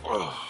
Oh.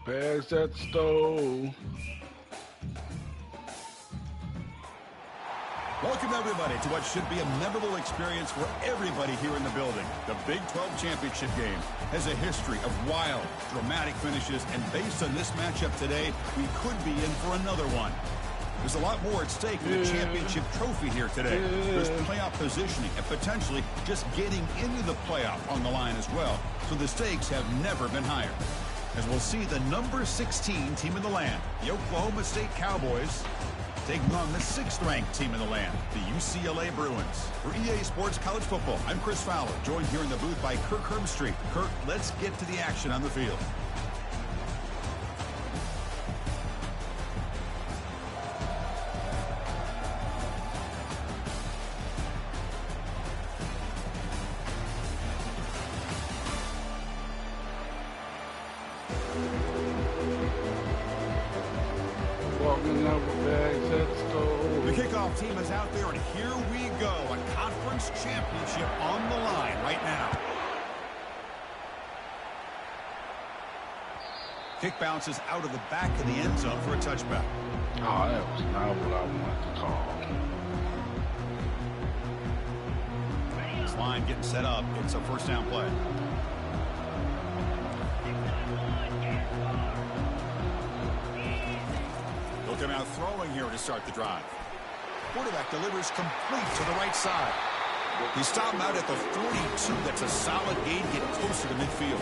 Bags at the stove. Welcome, everybody, to what should be a memorable experience for everybody here in the building. The Big 12 Championship game has a history of wild, dramatic finishes, and based on this matchup today, we could be in for another one. There's a lot more at stake for the championship trophy here today. There's playoff positioning and potentially just getting into the playoff on the line as well. So the stakes have never been higher. As we'll see the number 16 team in the land, the Oklahoma State Cowboys, taking on the 6th-ranked team in the land, the UCLA Bruins. For EA Sports College Football, I'm Chris Fowler, joined here in the booth by Kirk Herbstreit. Kirk, let's get to the action on the field. The kickoff team is out there, and here we go. A conference championship on the line right now. Kick bounces out of the back of the end zone for a touchback. Oh, that was not what I wanted to call. This line getting set up. It's a first down play. Looking out throwing here to start the drive. Quarterback delivers complete to the right side. He stopped out at the 42. That's a solid gain, getting closer to midfield.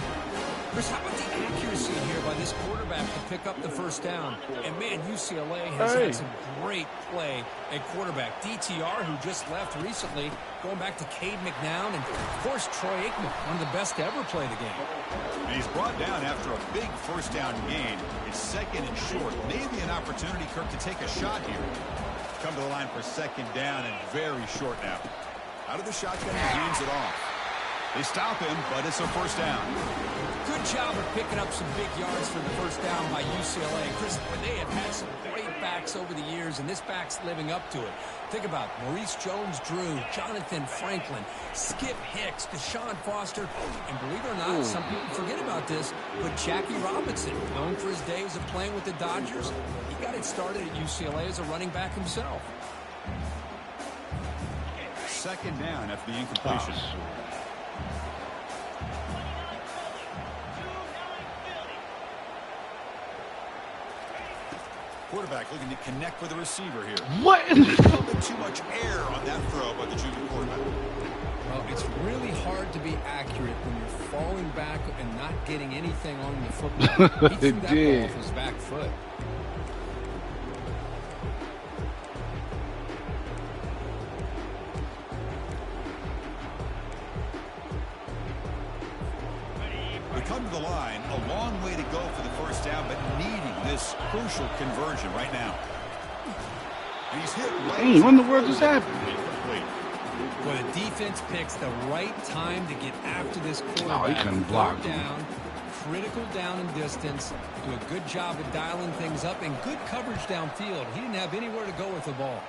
Chris, how about the accuracy here by this quarterback to pick up the first down? And, man, UCLA has had some great play at quarterback. DTR, who just left recently, going back to Cade McNown, and, of course, Troy Aikman, one of the best to ever play the game. And he's brought down after a big first down gain. It's second and short. Maybe an opportunity, Kirk, to take a shot here. Come to the line for second down and very short now. Out of the shotgun, he hands it off. They stop him, but it's a first down. Good job of picking up some big yards for the first down by UCLA. Chris, they have had some great backs over the years, and this back's living up to it. Think about Maurice Jones-Drew, Jonathan Franklin, Skip Hicks, Deshaun Foster, and believe it or not, some people forget about this, but Jackie Robinson, known for his days of playing with the Dodgers, he got it started at UCLA as a running back himself. Second down after the incompletion. Quarterback looking to connect with the receiver here. What? A little bit too much air on that throw by the junior quarterback. Well, it's really hard to be accurate when you're falling back and not getting anything on the football. He threw that ball off his back foot. Come to the line, a long way to go for the first down, but needing this crucial conversion right now. And he's hit right. What in the world just happened? Well, the defense picks the right time to get after this quarterback. Oh, he couldn't block. Down, critical down and distance. Do a good job of dialing things up and good coverage downfield. He didn't have anywhere to go with the ball.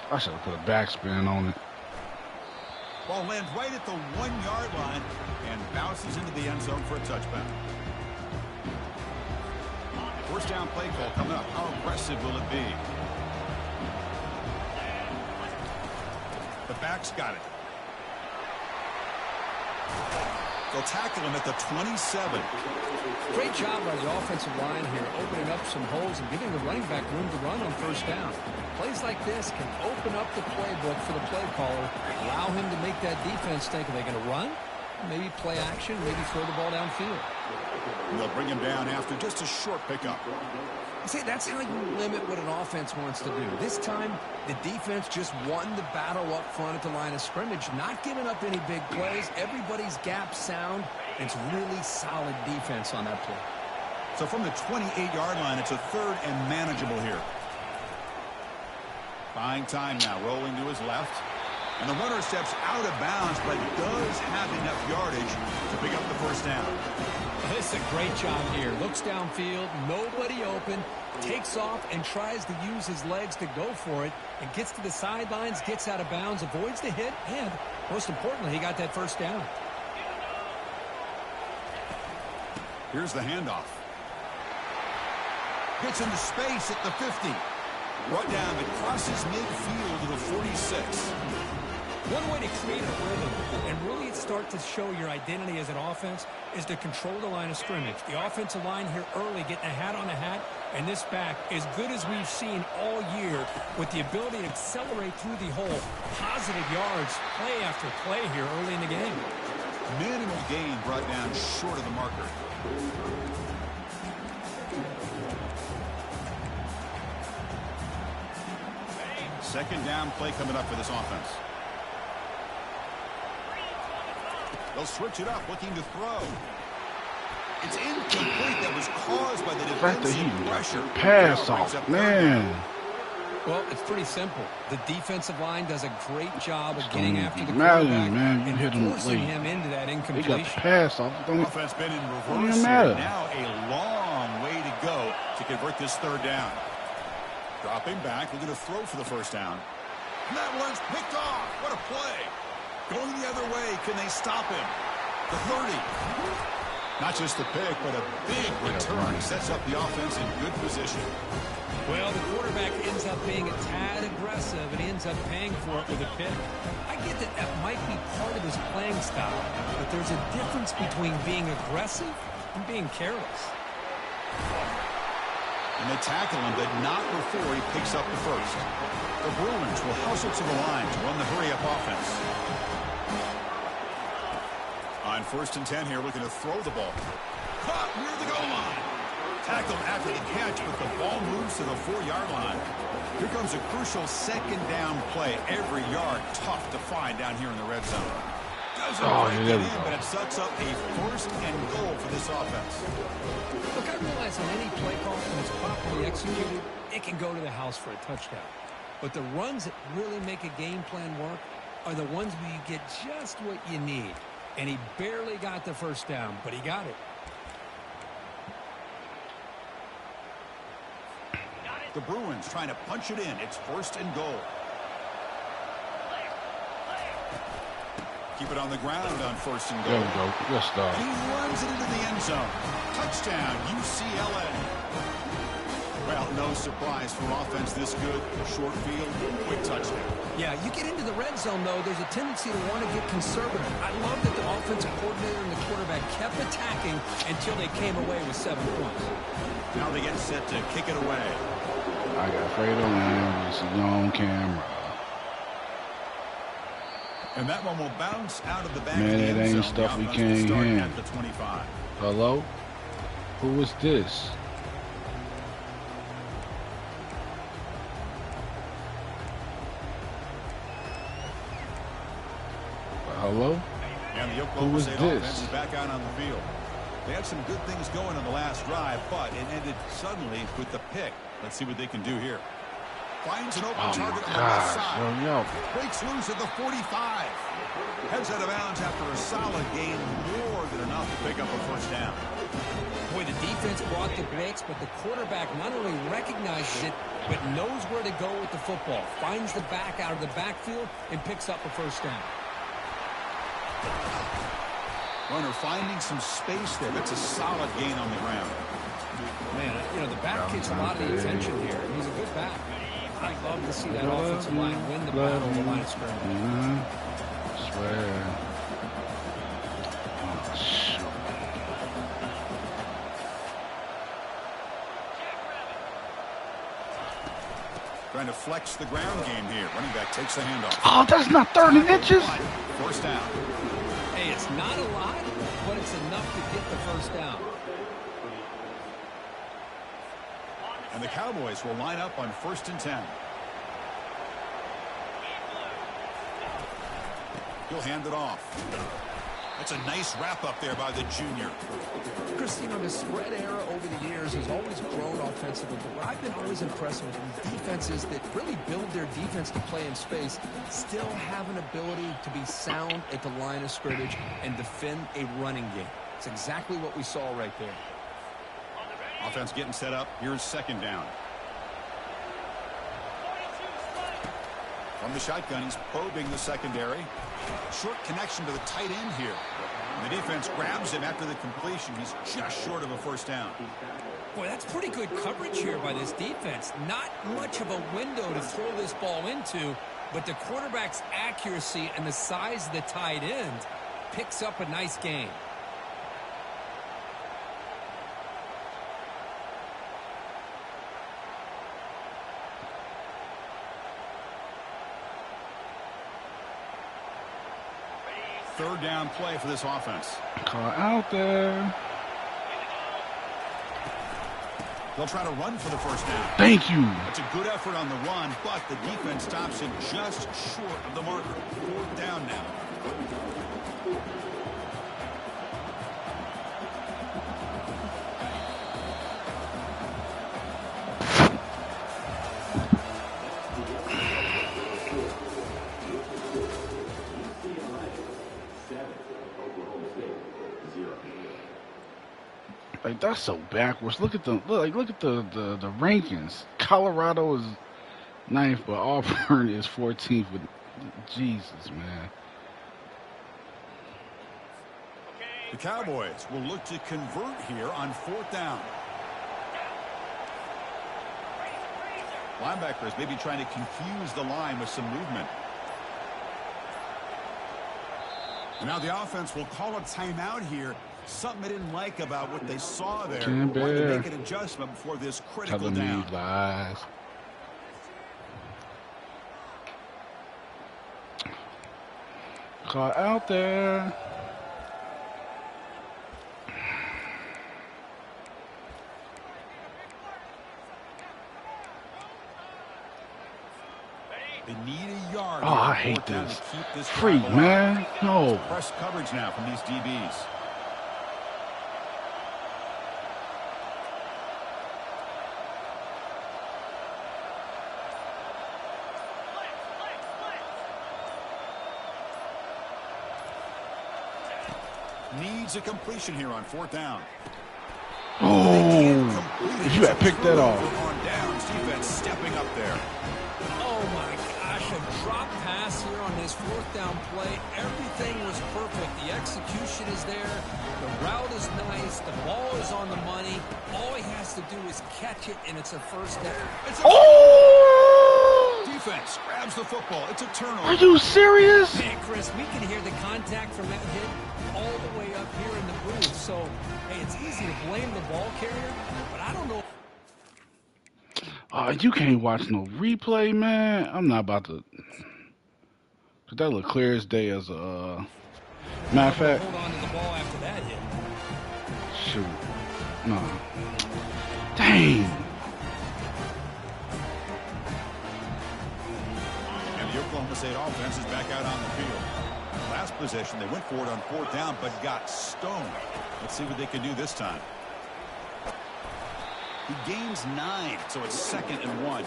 I should have put a backspin on it. Ball lands right at the 1-yard line and bounces into the end zone for a touchback. First down play call coming up. How aggressive will it be? The back's got it. They'll tackle him at the 27. Great job by the offensive line here, opening up some holes and giving the running back room to run on first down. Plays like this can open up the playbook for the play caller, allow him to make that defense think, are they going to run? Maybe play action, maybe throw the ball downfield. They'll bring him down after just a short pickup. See, that's how you limit what an offense wants to do. This time, the defense just won the battle up front at the line of scrimmage, not giving up any big plays. Everybody's gap sound. It's really solid defense on that play. So from the 28-yard line, it's a 3rd and manageable here. Buying time now, rolling to his left. And the runner steps out of bounds, but does have enough yardage to pick up the first down. This is a great job here. Looks downfield, nobody open, takes off and tries to use his legs to go for it, and gets to the sidelines, gets out of bounds, avoids the hit, and most importantly, he got that first down. Here's the handoff. Gets into space at the 50. Brought down, but crosses midfield to the 46. One way to create a rhythm and really start to show your identity as an offense is to control the line of scrimmage. The offensive line here early getting a hat on a hat, and this back, as good as we've seen all year, with the ability to accelerate through the hole. Positive yards, play after play here early in the game. Minimal gain brought down short of the marker. Second down play coming up for this offense. They'll switch it up, looking to throw. It's incomplete. That was caused by the defensive pressure. Pass off, man. Well, it's pretty simple. The defensive line does a great job of getting after the matter, quarterback man. You hit him forcing late. him into that They got the incompletion. pass off. Offense been in reverse. matter. Now a long way to go to convert this 3rd down. Dropping back, looking to throw for the first down. And that one's picked off. What a play. Going the other way. Can they stop him? The 30. Not just the pick, but a big return. Sets up the offense in good position. Well, the quarterback ends up being a tad aggressive, and he ends up paying for it with a pick. I get that that might be part of his playing style, but there's a difference between being aggressive and being careless. And they tackle him, but not before he picks up the first. The Bruins will hustle to the line to run the hurry-up offense. On 1st and 10 here, looking to throw the ball. Caught near the goal line. Tackled after the catch, but the ball moves to the 4-yard line. Here comes a crucial 2nd down play. Every yard tough to find down here in the red zone. Doesn't break it in, but it sets up a 1st and goal for this offense. Look, I realize on any play call, when it's properly executed, it can go to the house for a touchdown. But the runs that really make a game plan work are the ones where you get just what you need. And he barely got the first down, but he got it. The Bruins trying to punch it in. It's 1st and goal. Keep it on the ground on 1st and goal. There we go. Good stuff. He runs it into the end zone. Touchdown, UCLA. Well, no surprise for offense this good. Short field, quick touchdown. Yeah, you get into the red zone, though, there's a tendency to want to get conservative. I love that the offensive coordinator and the quarterback kept attacking until they came away with 7 points. Now they get set to kick it away. I got Fredo and it's on camera. And that one will bounce out of the back Man, of the it end ain't zone. stuff The we offense can't will start handle. at the 25. Hello? Who is this? Hello? And the Oklahoma is State this? offense is back out on the field. They had some good things going on the last drive, but it ended suddenly with the pick. Let's see what they can do here. Finds an open Oh target my on the left gosh, side. yo. Breaks loose at the 45. Heads out of bounds after a solid gain, more than enough to pick up a first down. Boy, the defense brought the blitz, but the quarterback not only recognizes it, but knows where to go with the football. Finds the back out of the backfield and picks up a first down. Runner finding some space there. That's a solid gain on the ground. Man, you know, the back gets a lot of the attention here. He's a good back. I'd love to see that offensive line win the battle on the line of scrimmage. Swear. Oh, shoot. Trying to flex the ground game here. Running back takes the handoff. Oh, that's not 30 inches. First down. Hey, it's not a lot, but it's enough to get the first down. And And the Cowboys will line up on 1st and 10. He'll hand it off. That's a nice wrap-up there by the junior. Chris, you know, the spread era over the years has always grown offensively, but what I've been always impressed with is defenses that really build their defense to play in space still have an ability to be sound at the line of scrimmage and defend a running game. It's exactly what we saw right there. Offense getting set up. Here's 2nd down. From the shotgun, he's probing the secondary. Short connection to the tight end here. And the defense grabs him after the completion. He's just short of a 1st down. Boy, that's pretty good coverage here by this defense. Not much of a window to throw this ball into, but the quarterback's accuracy and the size of the tight end picks up a nice gain. Third down play for this offense. Caught out there. They'll try to run for the 1st down. Thank you. That's a good effort on the run, but the defense stops him just short of the marker. 4th down now. Like, that's so backwards. Look at the rankings. Colorado is 9th, but Auburn is 14th. With Jesus, man. The Cowboys will look to convert here on 4th down. Linebackers maybe trying to confuse the line with some movement. And now the offense will call a timeout here. Something they didn't like about what they saw there. Want to make an adjustment before this critical down. Lies. Caught out there. They need a yard. Oh, I hate this. Freak, man. No. Press coverage now from these DBs. Needs a completion here on 4th down. Oh, if you had picked that off. On downs, defense stepping up there. Oh my gosh, a drop pass here on this 4th down play. Everything was perfect. The execution is there. The route is nice. The ball is on the money. All he has to do is catch it, and it's a 1st down. Defense grabs the football. It's a turnover. Are you serious? Man, Chris, we can hear the contact from that hit all the way up here in the booth. So, hey, it's easy to blame the ball carrier, but I don't know. You can't watch no replay, man. I'm not about to. That look clear as day as a matter of fact. Hold on to the ball after that hit. Shoot. No. Dang. And the Oklahoma State offense is back out on the field. Last possession, they went for it on 4th down, but got stoned. Let's see what they can do this time. He gains 9, so it's 2nd and 1.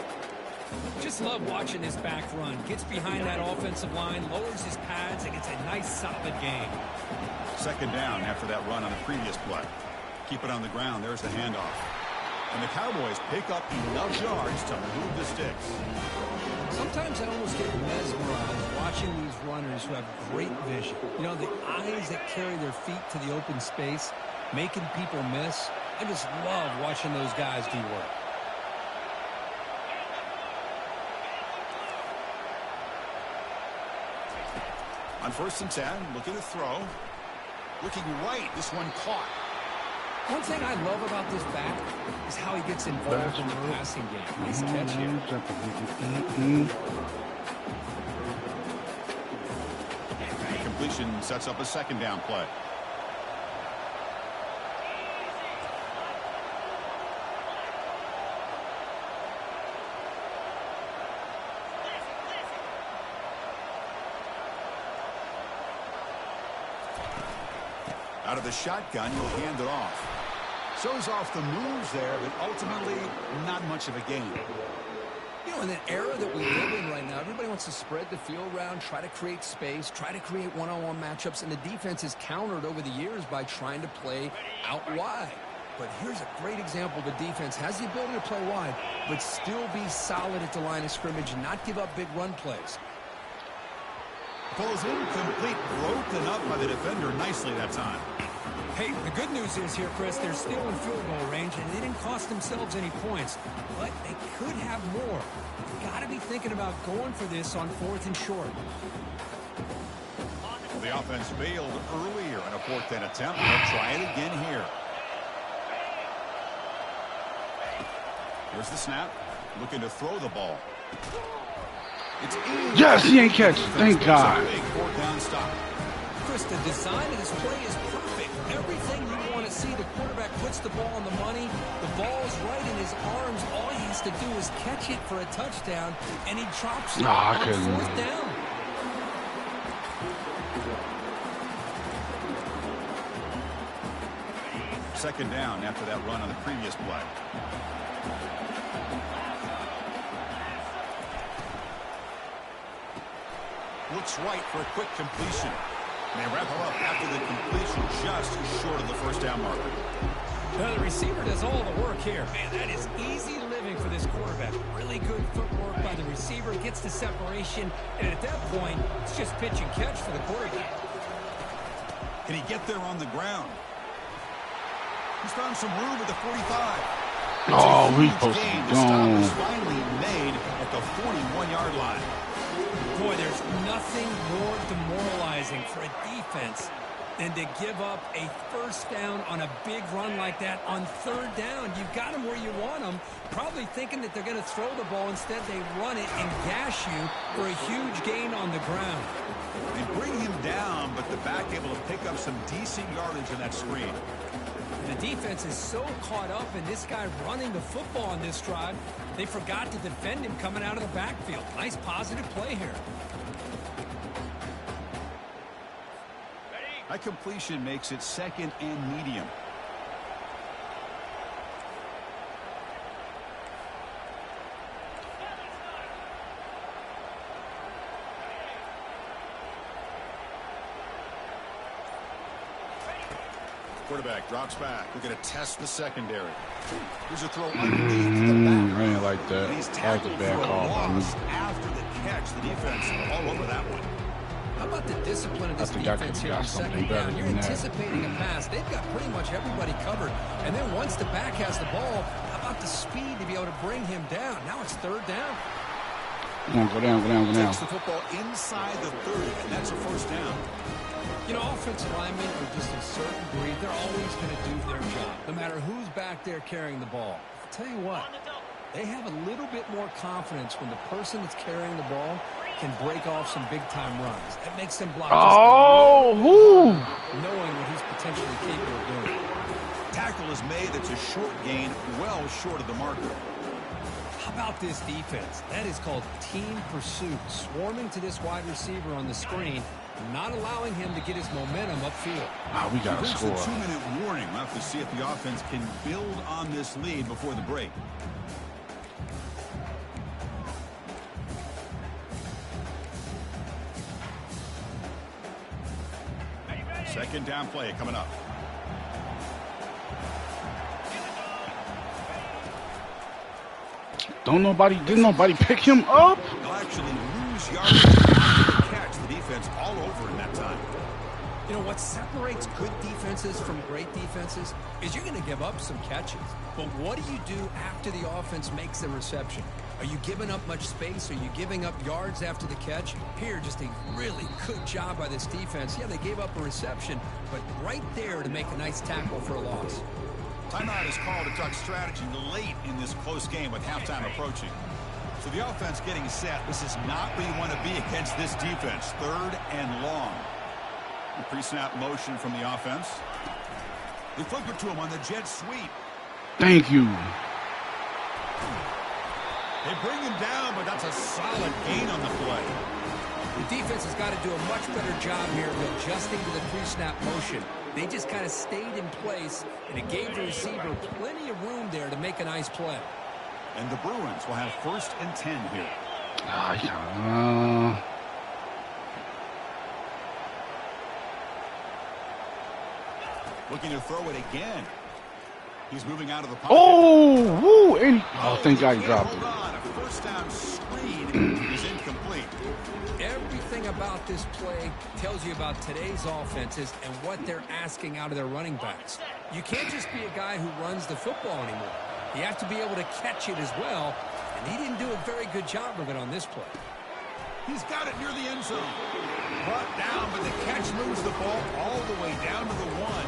Just love watching this back run. Gets behind that offensive line, lowers his pads, and gets a nice solid gain. 2nd down after that run on the previous play. Keep it on the ground. There's the handoff. And the Cowboys pick up enough yards to move the sticks. Sometimes I almost get mesmerized watching these runners who have great vision. You know, the eyes that carry their feet to the open space, making people miss. I just love watching those guys do work. On 1st and 10, looking to throw. Looking right, this one caught. One thing I love about this back is how he gets involved in the passing game. Nice catch here. Completion sets up a 2nd down play. Out of the shotgun, he'll hand it off. Shows off the moves there, but ultimately not much of a gain. You know, in the era that we live in right now, everybody wants to spread the field around, try to create space, try to create one-on-one matchups, and the defense is countered over the years by trying to play out wide. But here's a great example. The defense has the ability to play wide, but still be solid at the line of scrimmage and not give up big run plays. Pulls incomplete, broken up by the defender nicely that time. Hey, the good news is here, Chris, they're still in field goal range, and they didn't cost themselves any points. But they could have more. You've got to be thinking about going for this on 4th and short. The offense failed earlier in a 4th down attempt. They'll try it again here. Here's the snap. Looking to throw the ball. It's in. Yes, he ain't catch. Thank God. Big 4th down stop. Chris, the design of this play is perfect. Everything you want to see. The quarterback puts the ball on the money. The ball's right in his arms. All he has to do is catch it for a touchdown, and he drops it on 4th down. Second down after that run on the previous play. Looks right for a quick completion. And they wrap him up after the completion just short of the 1st down marker. Now the receiver does all the work here. Man, that is easy living for this quarterback. Really good footwork by the receiver. Gets the separation. And at that point, it's just pitch and catch for the quarterback. Can he get there on the ground? He's found some room at the 45. Oh, we supposed to be The stop gone. is finally made at the 41-yard line. Boy, there's nothing more demoralizing for a defense than to give up a 1st down on a big run like that on 3rd down. You've got them where you want them, probably thinking that they're going to throw the ball. Instead, they run it and gash you for a huge gain on the ground. They bring him down, but the back able to pick up some decent yardage on that screen. The defense is so caught up in this guy running the football on this drive, they forgot to defend him coming out of the backfield. Nice positive play here. That completion makes it 2nd and medium. Quarterback drops back. We're going to test the secondary. Here's a throw underneath the back. I ain't like that. And he's That was a tackled bad for a call by me. loss after the catch. The defense all over that one. How about the discipline of this I think I defense could've here on got something 2nd better down? You're than that. anticipating a pass. They've got pretty much everybody covered. And then once the back has the ball, how about the speed to be able to bring him down? Now it's 3rd down. Come on, go down, go down, go down. Takes the football inside the 30, and that's a 1st down. You know, offensive linemen are just a certain breed. They're always going to do their job, no matter who's back there carrying the ball. I'll tell you what, they have a little bit more confidence when the person that's carrying the ball can break off some big-time runs. That makes them block Oh, whoo. knowing what he's potentially capable of doing. Tackle is made. That's a short gain, well short of the marker. How about this defense? That is called team pursuit. Swarming to this wide receiver on the screen, not allowing him to get his momentum upfield. Ah, we got to There's a score. 2-minute warning. We'll have to see if the offense can build on this lead before the break. Second down play coming up. Didn't nobody pick him up? They'll actually lose yards after the catch. The defense all over in that time. You know, what separates good defenses from great defenses is you're going to give up some catches. But what do you do after the offense makes the reception? Are you giving up much space? Are you giving up yards after the catch? Here, just a really good job by this defense. Yeah, they gave up a reception, but right there to make a nice tackle for a loss. Timeout is called to talk strategy late in this close game with halftime approaching. So the offense getting set. This is not where you want to be against this defense. 3rd and long. The pre-snap motion from the offense. They flip it to him on the jet sweep. Thank you. They bring him down, but that's a solid gain on the play. The defense has got to do a much better job here of adjusting to the pre-snap motion. They just kind of stayed in place, and it gave the receiver plenty of room there to make a nice play. And the Bruins will have 1st and 10 here. Looking to throw it again. He's moving out of the pocket. Oh, woo! And, thank God he dropped it. A first down screen is incomplete. Everything about this play tells you about today's offenses and what they're asking out of their running backs. You can't just be a guy who runs the football anymore. You have to be able to catch it as well, and he didn't do a very good job of it on this play. He's got it near the end zone. Brought down, but the catch moves the ball all the way down to the 1.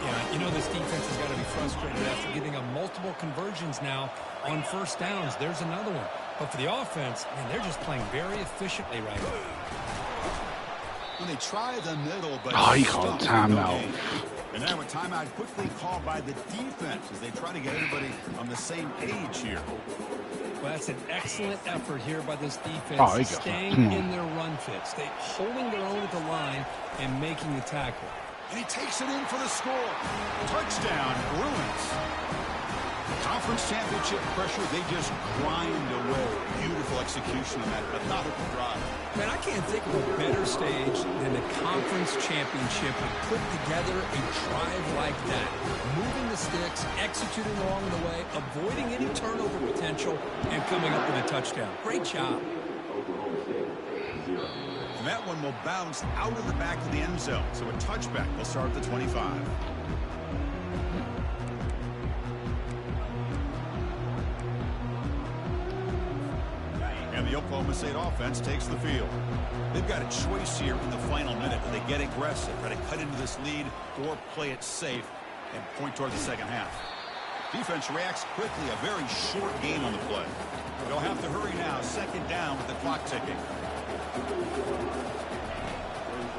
Yeah, you know this defense has got to be frustrated after giving up multiple conversions now on first downs. There's another one. But for the offense, man, they're just playing very efficiently right now. When they try the middle, but he called timeout. And now a timeout quickly called by the defense as they try to get everybody on the same page here. Well, that's an excellent effort here by this defense, staying in their run fits. They holding their own at the line and making the tackle. And he takes it in for the score. Touchdown, Bruins. Conference championship pressure, they just grind away. Beautiful execution on that methodical drive. Man, I can't think of a better stage than the conference championship to put together a drive like that. Moving the sticks, executing along the way, avoiding any turnover potential, and coming up with a touchdown. Great job. And that one will bounce out of the back of the end zone. So a touchback will start at the 25. And the Oklahoma State offense takes the field. They've got a choice here in the final minute. Do they get aggressive, try to cut into this lead, or play it safe and point toward the second half? Defense reacts quickly. A very short gain on the play. They'll have to hurry now. 2nd down with the clock ticking.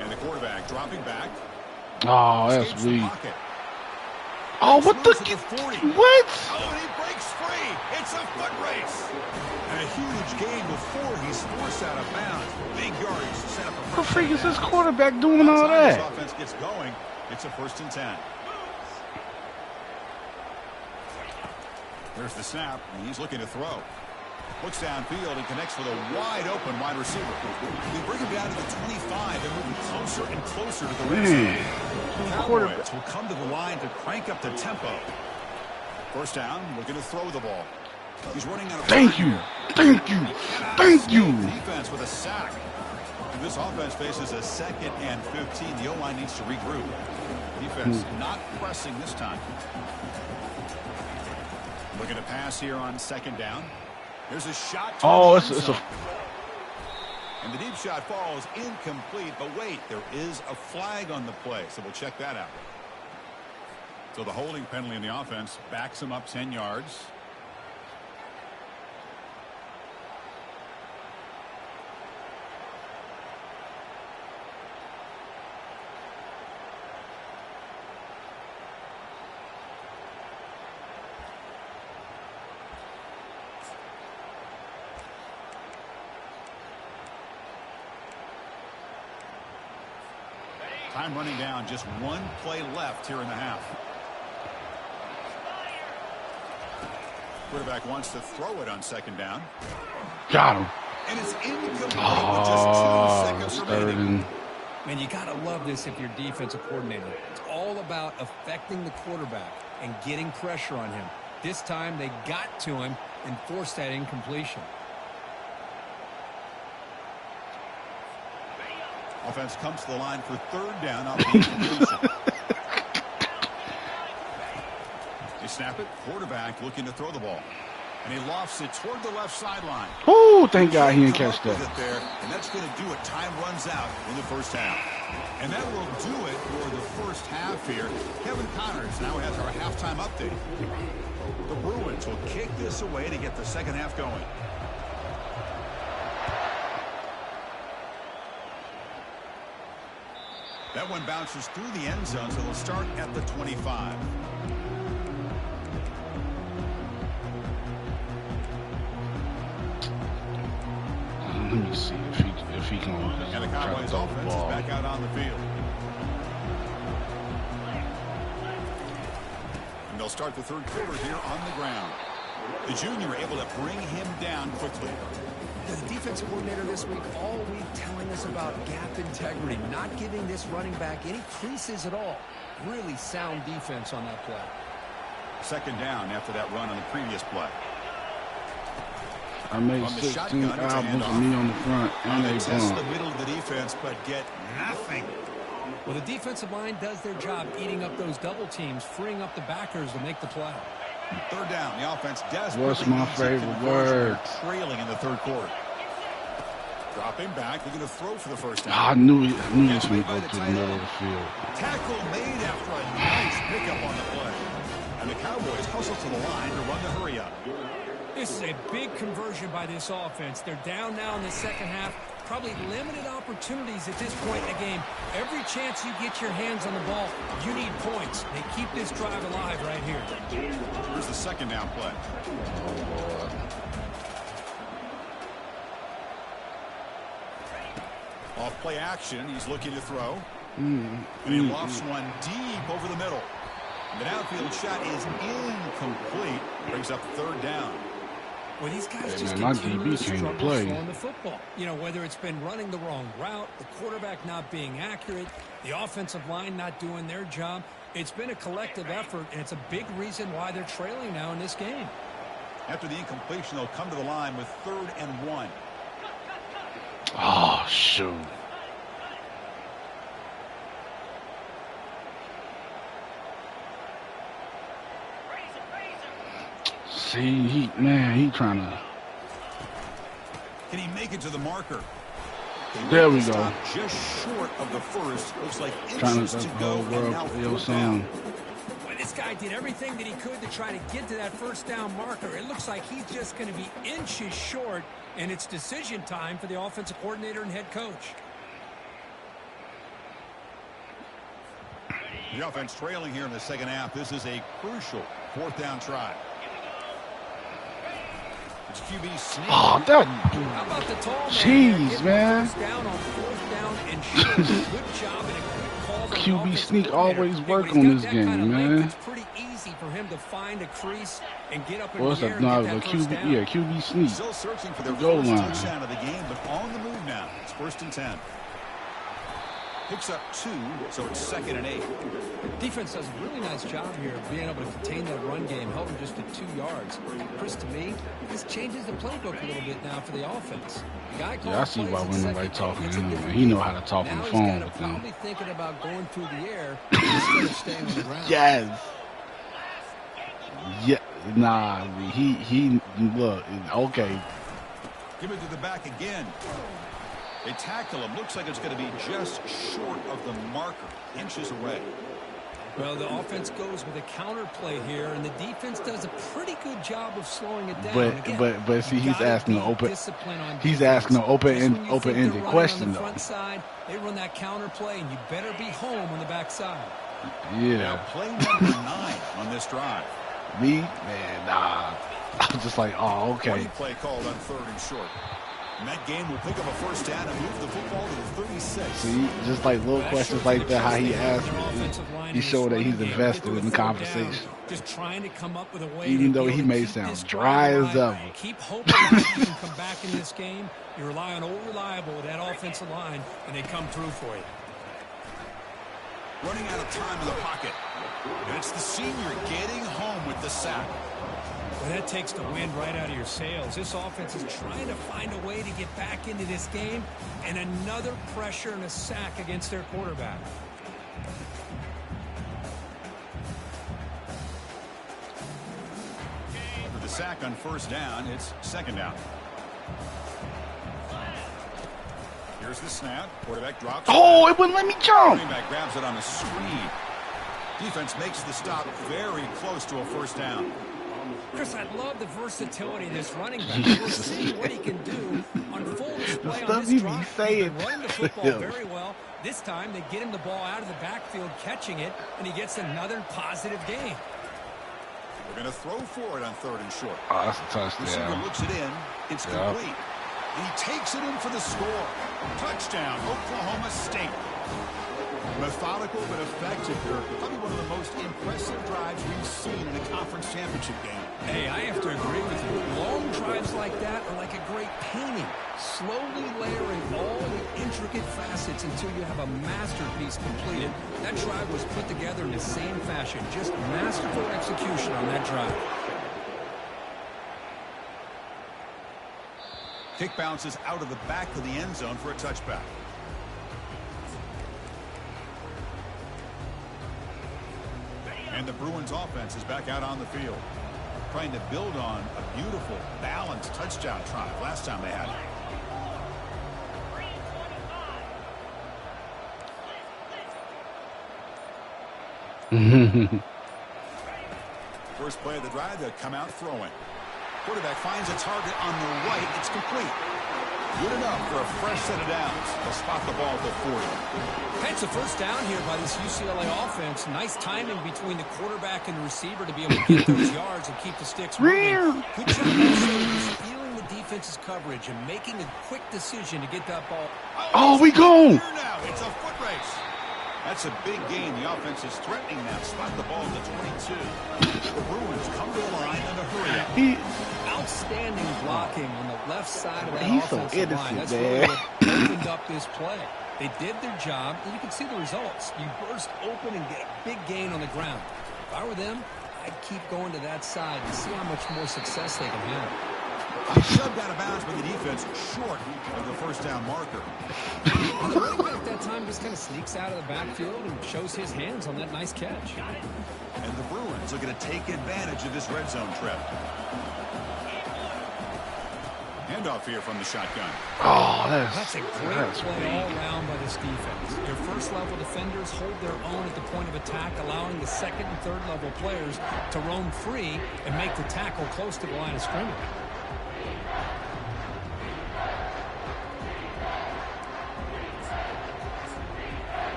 And the quarterback dropping back. Oh, that's weak. Oh, what the? What? Oh, and he breaks free. It's a foot race. And a huge gain before he's forced out of bounds. Big yardage to set up a. What the freak is this quarterback doing all that? This offense gets going. It's a 1st and 10. There's the snap, and he's looking to throw. Looks downfield and connects with a wide-open wide receiver. We bring him down to the 25 and moving closer and closer to the red zone. Cowboys will come to the line to crank up the tempo. First down, looking to throw the ball. He's running out of Thank you. Defense with a sack. And this offense faces a 2nd and 15. The O-line needs to regroup. Defense not pressing this time. Looking to pass here on 2nd down. There's a shot. It's a. And the deep shot falls incomplete. But wait, there is a flag on the play, so we'll check that out. So the holding penalty in the offense backs him up 10 yards. Time running down, just one play left here in the half. Quarterback wants to throw it on 2nd down. Got him. And it's incomplete with just 2 seconds remaining. Man, you got to love this if you're defensive coordinator. It's all about affecting the quarterback and getting pressure on him. This time they got to him and forced that incompletion. Offense comes to the line for 3rd down on the incompletion. They snap it. Quarterback looking to throw the ball. And he lofts it toward the left sideline. Oh, thank God he didn't catch that. There, and that's going to do it. Time runs out in the first half. And that will do it for the first half here. Kevin Connors now has our halftime update. The Bruins will kick this away to get the second half going. That one bounces through the end zone, so they'll start at the 25. Let me see if he can. And the Cowboys offense is back out on the field. start the third quarter here on the ground. The junior able to bring him down quickly. The defense coordinator this week all week telling us about gap integrity, not giving this running back any creases at all. Really sound defense on that play. Second down after that run on the previous play. I made 16 albums with me on the front, and they test bump. the middle of the defense, but get nothing. Well, the defensive line does their job eating up those double teams, freeing up the backers to make the play. Third down, the offense desperately. What's my favorite word? Trailing in the third quarter. Dropping back, they're going to throw for the first down. I knew he was going to go through the middle of the field. Tackle made after a nice pickup on the play. And the Cowboys hustle to the line to run the hurry up. This is a big conversion by this offense. They're down now in the second half. Probably limited opportunities at this point in the game. Every chance you get your hands on the ball, you need points. They keep this drive alive right here. Here's the second down play. Off play action, he's looking to throw. And he lofts one deep over the middle. The downfield shot is incomplete. Brings up third down. Well, these guys Hey, just man, my continue DB to can't struggle play. throwing the football. You know, whether it's been running the wrong route, the quarterback not being accurate, the offensive line not doing their job. It's been a collective effort, and it's a big reason why they're trailing now in this game. After the incompletion, they'll come to the line with 3rd and 1. Oh, shoot. See, he trying to. Can he make it to the marker? There we go. Just short of the first. Looks like Trying inches to to the go. whole And world now for your fourth down. son. Well, this guy did everything that he could to try to get to that first down marker. It looks like he's just going to be inches short, and it's decision time for the offensive coordinator and head coach. The offense trailing here in the second half. This is a crucial 4th down try. It's QB sneak. Oh, that. How about the tall man? Jeez, man. First down on 4th down and short. Good job and a quick call. by the QB offensive sneak coordinator. always Hey, work when he's on got this that game, kind of man. length, it's pretty easy for him to find a crease and get up in What's the up? air No, and get the that first QB, down. yeah, QB sneak. Still searching for their Goal first line. touchdown of the game, but on the move now. It's 1st and 10. Picks up 2, so it's 2nd and 8. Defense does a really nice job here of being able to contain that run game, held him just to 2 yards. Chris, to me, this changes the playbook a little bit now for the offense. The guy Yeah, I see why women like talking to him, man. He know how to talk on the phone with them. Probably thinking about going through the air instead of staying on the ground. Yes. Yeah. Nah. He. Look. Okay. Give it to the back again. They tackle him. Looks like it's going to be just short of the marker. Inches away. Well, the offense goes with a counter play here, and the defense does a pretty good job of slowing it down. But see, he's asking an open. He's defense. asking an Just when you think open-ended they're running question on the though. front side, they run that counter play, and you better be home on the backside. Yeah. Now play number 9 on this drive. Me, man, nah. I'm just like, oh, okay. 20 play called on 3rd and short. And that game will pick up a first down and move the football to the 36. See, just like little questions like that, how he asked me, he showed that he's invested in the conversation. Just trying to come up with a way Even to though be he able to may keep sound this dry drive as alive. ever. Keep hoping that you can come back in this game. You rely on old reliable with that offensive line, and they come through for you. Running out of time in the pocket. And it's the senior getting home with the sack. Well, that takes the wind right out of your sails. This offense is trying to find a way to get back into this game, and another pressure and a sack against their quarterback. After the sack on first down, it's 2nd down. Here's the snap. Quarterback drops. Oh, it wouldn't let me jump. Running back grabs it on a screen. Defense makes the stop very close to a first down. Chris, I love the versatility of this running back. Jesus. We'll see what he can do on full display stuff on he this be drive. saying. He's running the football very well. This time, they get him the ball out of the backfield, catching it, and he gets another positive gain. We're going to throw for it on 3rd and short. Oh, that's a Receiver touchdown. looks it in. It's complete. And he takes it in for the score. Touchdown, Oklahoma State. Methodical but effective here. Probably one of the most impressive drives we've seen in a conference championship game. Hey, I have to agree with you. Long drives like that are like a great painting. Slowly layering all the intricate facets until you have a masterpiece completed. That drive was put together in the same fashion. Just masterful execution on that drive. Kick bounces out of the back of the end zone for a touchback. And the Bruins offense is back out on the field, trying to build on a beautiful, balanced touchdown drive last time they had it. First play of the drive, they'll come out throwing. Quarterback finds a target on the right. It's complete. Good enough for a fresh set of downs. They'll spot the ball at the 40. It's a first down here by this UCLA offense. Nice timing between the quarterback and the receiver to be able to get those yards and keep the sticks moving. Good job also just feeling the defense's coverage and making a quick decision to get that ball. Oh, we go! Now it's a foot race. That's a big gain. The offense is threatening now. Spot the ball at the 22. The Bruins come to the line in a hurry up. Outstanding blocking on the left side of that He's so offensive line. That's really what opened up this play. They did their job, and you can see the results. You burst open and get a big gain on the ground. If I were them, I'd keep going to that side and see how much more success they can have. Shoved out of bounds by the defense, short of the first down marker. The running back that time just kind of sneaks out of the backfield and shows his hands on that nice catch. And the Bruins are going to take advantage of this red zone trip. Handoff here from the shotgun. Oh, that's a great play all around by this defense. Their first-level defenders hold their own at the point of attack, allowing the second and third-level players to roam free and make the tackle close to the line of scrimmage.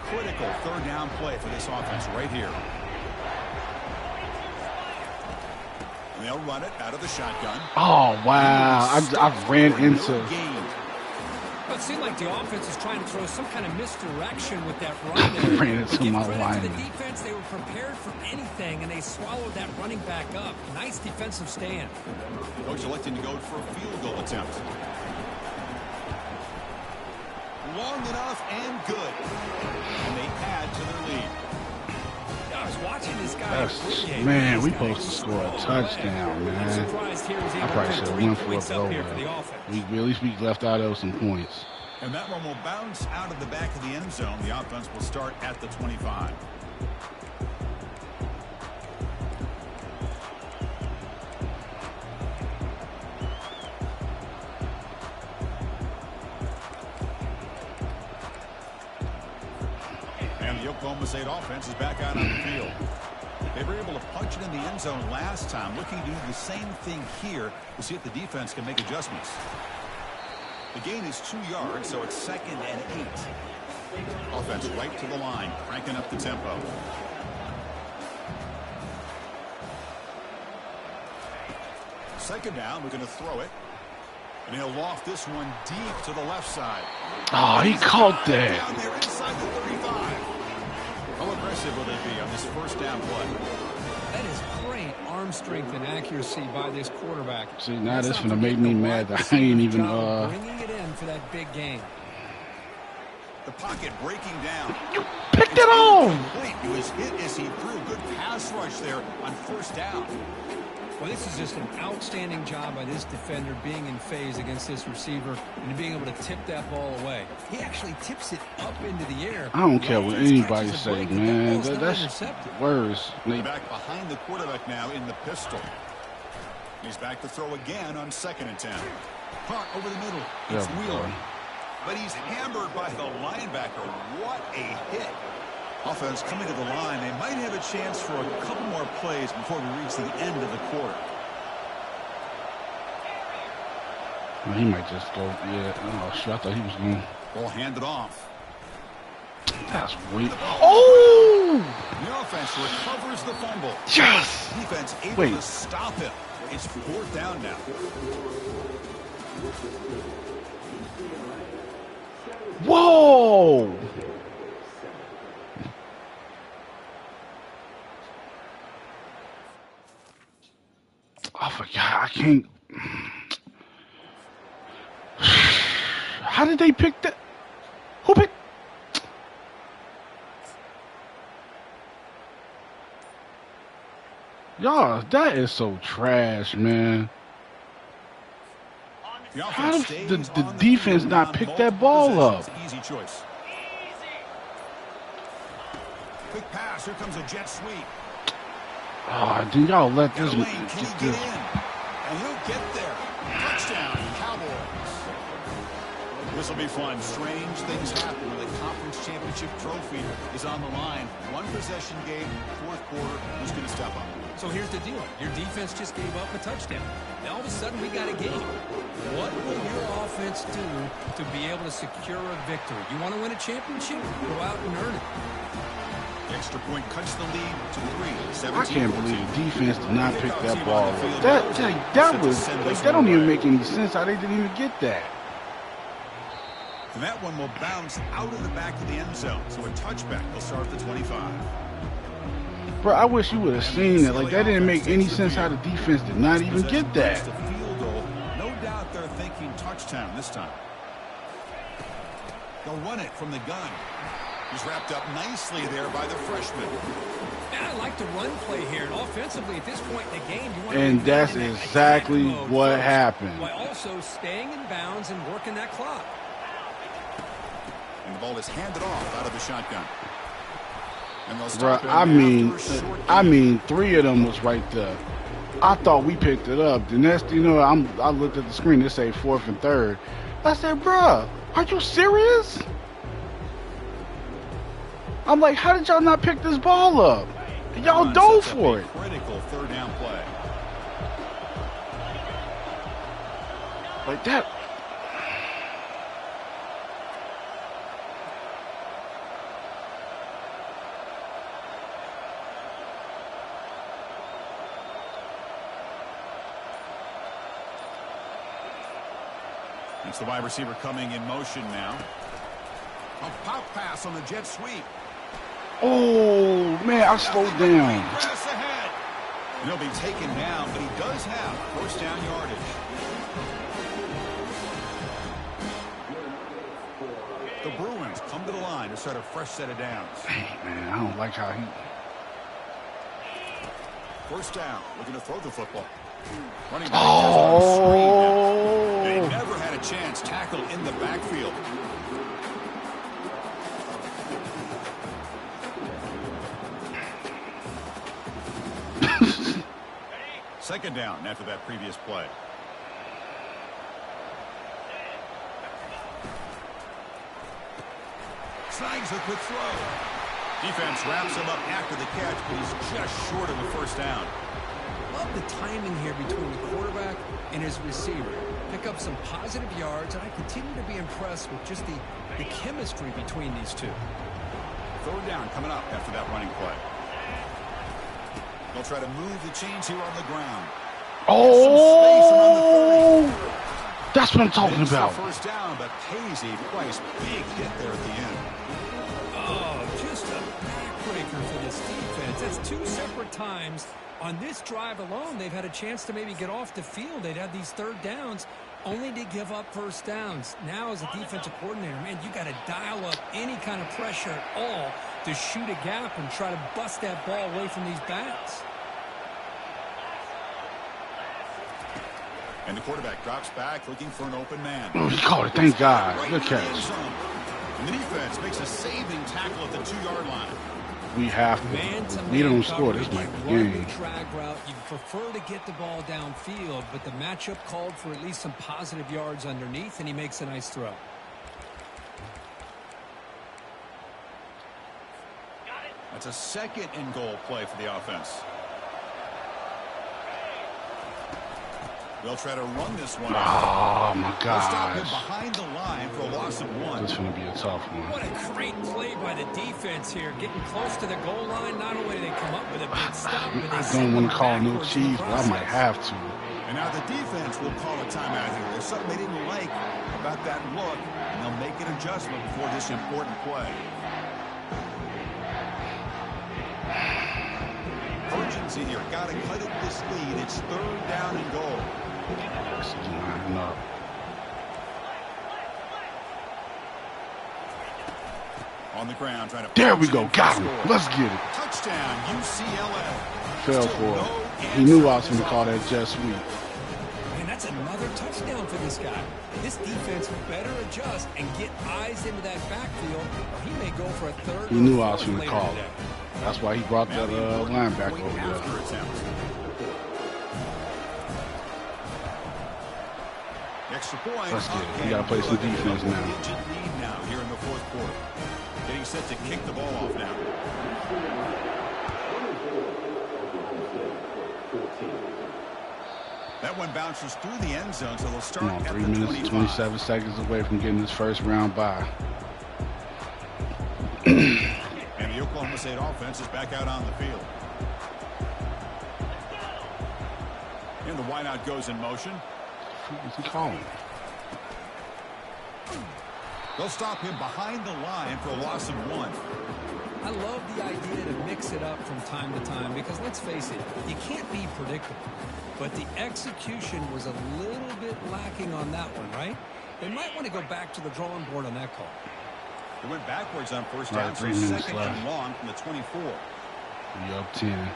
Critical third down play for this offense right here. And they'll run it out of the shotgun. Oh, wow. I ran into... Well, it seemed like the offense is trying to throw some kind of misdirection with that run there. Ran into my line. The defense, they were prepared for anything, and they swallowed that running back up. Nice defensive stand. Coach electing to go for a field goal attempt. Long enough and good. And they add to their lead. I was watching this guy. Man, we supposed to score a touchdown, man. I probably should have went for it over. At least we left out of some points. And that one will bounce out of the back of the end zone. The offense will start at the 25. The Oklahoma State offense is back out on the field. They were able to punch it in the end zone last time, looking to do the same thing here to see if the defense can make adjustments. The gain is 2 yards, so it's 2nd and 8. Offense right to the line, cranking up the tempo. Second down, we're going to throw it. And he'll loft this one deep to the left side. Oh, he caught that. Down there inside the 35. How aggressive will they be on this first down play? That is great arm strength and accuracy by this quarterback. See, now this is going to make me mad that I ain't even bringing it in for that big game. The pocket breaking down. You picked it off. He was hit as he threw. Good pass rush there on first down. Well, this is just an outstanding job by this defender being in phase against this receiver and being able to tip that ball away. He actually tips it up into the air. I don't care what anybody say, man. That's worse. Back behind the quarterback now in the pistol. He's back to throw again on 2nd and 10. Caught over the middle. It's Wheeler. But he's hammered by the linebacker. What a hit. Offense coming to the line. They might have a chance for a couple more plays before we reach the end of the quarter. Well, he might just go, yeah. Oh, shit, I thought he was going. Ball handed off. That's weak. Oh! The offense recovers the fumble. Yes! Defense able to stop him. It's 4th down now. Whoa! I forgot. I can't. How did they pick that? Who picked? Y'all, that is so trash, man. How did the defense not pick that ball up? Easy choice. Quick pass. Here comes a jet sweep. Oh, did y'all let this Can get he get this? in? And he'll get there. Touchdown, Cowboys. This will be fun. Strange things happen when the conference championship trophy is on the line. One possession game, fourth quarter. Who's going to step up? So here's the deal. Your defense just gave up a touchdown. Now all of a sudden we got a game. What will your offense do to be able to secure a victory? You want to win a championship? Go out and earn it. Extra point cuts the lead to 3. I can't believe the defense did not pick that ball up. That was like, that don't even make any sense how they didn't even get that. And that one will bounce out of the back of the end zone. So a touchback will start at the 25. Bro, I wish you would have seen it. Like, that didn't make any sense how the defense did not even get that. Field goal. No doubt they're thinking touchdown this time. They'll run it from the gun. He's wrapped up nicely there by the freshman. Man, I like the run play here. And offensively, at this point in the game, you want And to that's exactly what happened. While also staying in bounds and working that clock. And the ball is handed off out of the shotgun. And they'll Bro, stop I mean, 3 of them was right there. I thought we picked it up. The next, I looked at the screen. It say 4th and 3rd. I said, bro, are you serious? I'm like, how did y'all not pick this ball up? Y'all dove for it. Critical third down play. Like that. It's the wide receiver coming in motion now. A pop pass on the jet sweep. Oh, man, I slowed down. Press ahead. And he'll be taken down, but he does have first down yardage. The Bruins come to the line to start a fresh set of downs. Man, I don't like how he... First down, looking to throw the football. Running back Oh! They never had a chance tackled in the backfield. Second down after that previous play. Snags a quick throw. Defense wraps him up after the catch, but he's just short of the first down. Love the timing here between the quarterback and his receiver. Pick up some positive yards, and I continue to be impressed with just the chemistry between these two. Third down coming up after that running play. They'll try to move the chains here on the ground. Oh! That's what I'm talking about. First down, but pays a price. Big hit there at the end. Oh, just a backbreaker for this defense. That's 2 separate times. On this drive alone, they've had a chance to maybe get off the field. They'd had these third downs only to give up first downs. Now, as a defensive coordinator, man, you got to dial up any kind of pressure at all to shoot a gap and try to bust that ball away from these backs. And the quarterback drops back looking for an open man. Oh, he caught it. Thank God. Good catch. And the defense makes a saving tackle at the 2-yard line. We have to. We don't score. This might be game. Drag route. You prefer to get the ball downfield, but the matchup called for at least some positive yards underneath, and he makes a nice throw. That's a second and goal play for the offense. They'll try to run this one. Oh, my They'll stop him gosh. behind the line for a loss of 1. This is going to be a tough one. What a great play by the defense here. Getting close to the goal line, not only do they come up with a big stop, but they I don't want to call no cheese, but I might have to. And And now the defense will call a timeout here. There's something they didn't like about that look, and they'll make an adjustment before this important play. Urgency here. Got to cut it this lead. It's 3rd down and goal. On the ground, trying to. There we go. Got him. Let's get it. Touchdown, UCLA. Fell for it. He knew I was going to call that jet sweep. And that's another touchdown for this guy. This defense better adjust and get eyes into that backfield, or he may go for a 3rd. He knew I was going to call it. That's why he brought that linebacker over there. Extra point. Let's get it. We got to play some defense now. Lead now here in the 4th quarter. Getting set to kick the ball off now. That one bounces through the end zone, so they'll start at the 3 minutes and 27 seconds away from getting this first round bye. And the Oklahoma State offense is back out on the field. And the wideout goes in motion. What's he calling? They'll stop him behind the line for a loss of 1. I love the idea to mix it up from time to time because, let's face it, you can't be predictable. But the execution was a little bit lacking on that one, right? They might want to go back to the drawing board on that call. They went backwards on first down, so 2nd and long from the 24. We up 10.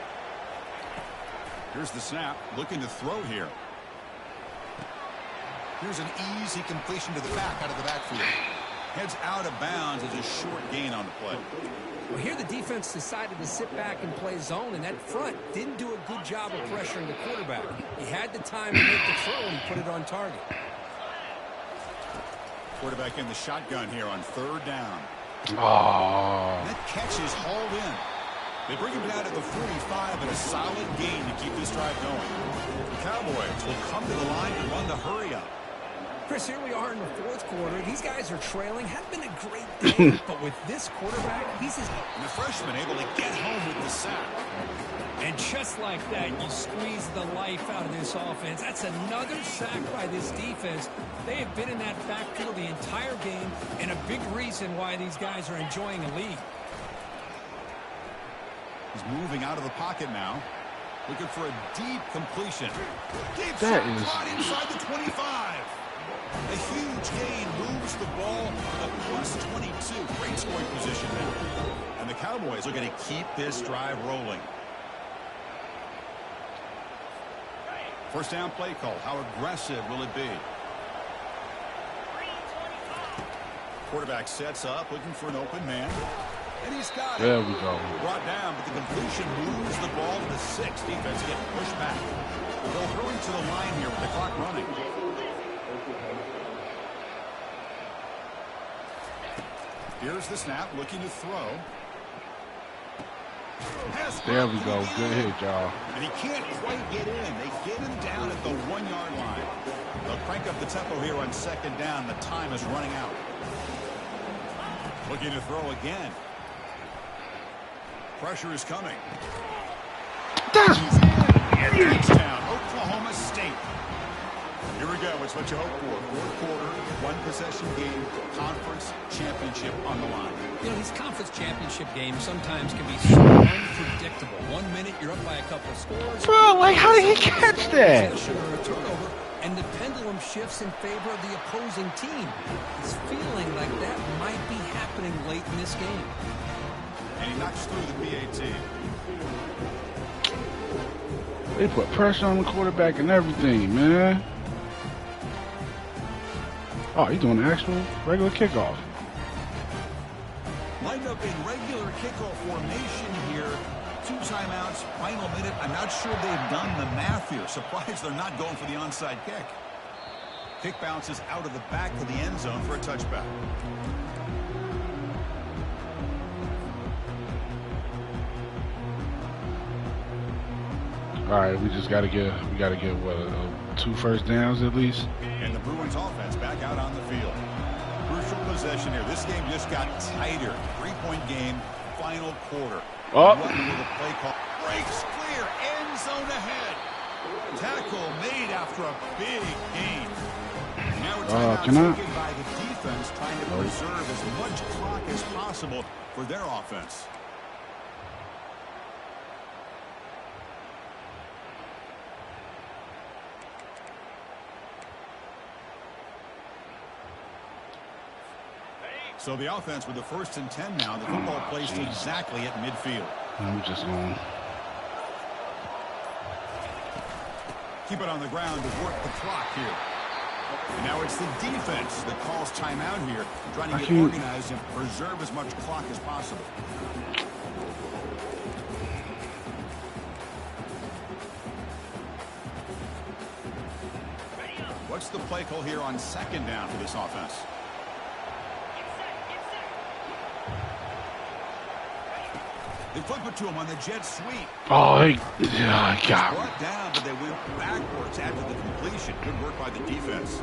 Here's the snap, looking to throw here. Here's an easy completion to the back out of the backfield. Heads out of bounds as a short gain on the play. Well, here the defense decided to sit back and play zone, and that front didn't do a good job of pressuring the quarterback. He had the time to make the throw, and he put it on target. Quarterback in the shotgun here on 3rd down. Oh. That catch is hauled in. They bring him down at the 45 and a solid gain to keep this drive going. The Cowboys will come to the line and run the hurry up. Chris, here we are in the 4th quarter. These guys are trailing. Hadn't been a great day, but with this quarterback, he's his... And the freshman able to get home with the sack. And just like that, you squeeze the life out of this offense. That's another sack by this defense. They have been in that backfield the entire game, and a big reason why these guys are enjoying a lead. He's moving out of the pocket now. Looking for a deep completion. Deep that shot is caught inside the 25. A huge gain moves the ball to plus 22. Great scoring position there. And the Cowboys are going to keep this drive rolling. First down play call. How aggressive will it be? Quarterback sets up, looking for an open man. And he's got it. There we go. Brought down, but the completion moves the ball to the 6. Defense getting pushed back. They'll throw him to the line here with the clock running. Here's the snap, looking to throw. There we go. Good hit, y'all. And he can't quite get in. They get him down at the 1-yard line. They'll crank up the tempo here on 2nd down. The time is running out. Looking to throw again. Pressure is coming. That's Touchdown, Oklahoma State. Here we go. It's what you hope for. 4th quarter, 1-possession game, conference championship on the line. You know, these conference championship games sometimes can be so unpredictable. 1 minute you're up by a couple of scores. Bro, like, how did he catch that? Or a turnover, and the pendulum shifts in favor of the opposing team. It's feeling like that might be happening late in this game. And he knocks through the PAT. They put pressure on the quarterback and everything, man. Oh, he's doing an actual regular kickoff. Lined up in regular kickoff formation here. 2 timeouts, final minute. I'm not sure they've done the math here. Surprised they're not going for the onside kick. Kick bounces out of the back of the end zone for a touchback. All right, we just gotta get what 2 first downs at least. And the Bruins offense back out on the field. Crucial possession here. This game just got tighter. 3-point game, final quarter. Oh. Running with a play call. Breaks clear. End zone ahead. Tackle made after a big gain. Now a can timeout I? taken by the defense, trying to preserve as much clock as possible for their offense. So the offense with the 1st and 10 now. The football placed exactly at midfield. I'm just going. Keep it on the ground to work the clock here. And now it's the defense that calls timeout here, trying to get organized and preserve as much clock as possible. What's the play call here on 2nd down for this offense? They flip it to him on the jet sweep. Oh, he got brought down, but they went backwards after the completion. Good work by the defense.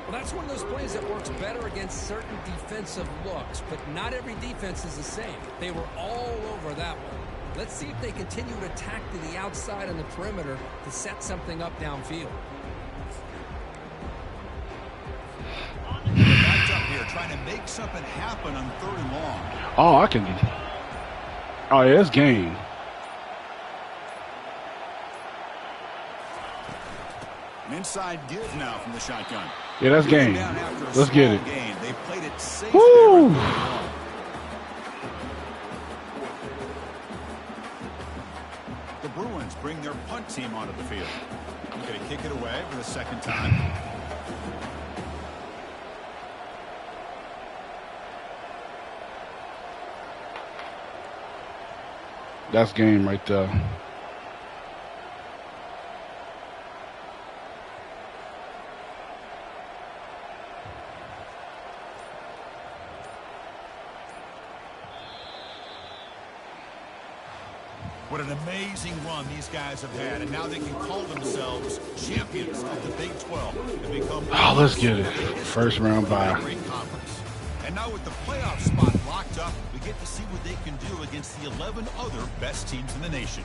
Well, that's one of those plays that works better against certain defensive looks, but not every defense is the same. They were all over that one. Let's see if they continue to attack to the outside on the perimeter to set something up downfield. Backed up here, trying to make something happen on 3rd and long. Oh, I can. Oh, yeah, it's game. An inside give now from the shotgun. Yeah, that's game. Let's get it. They played it safe. Woo! The Bruins bring their punt team onto the field. They're going to kick it away for the 2nd time. That's game right there. What an amazing run these guys have had, and now they can call themselves champions of the Big 12 and become. Oh, let's get it. 1st round bye. And now with the playoff spot locked up, we get to see what they can do against the 11 other best teams in the nation.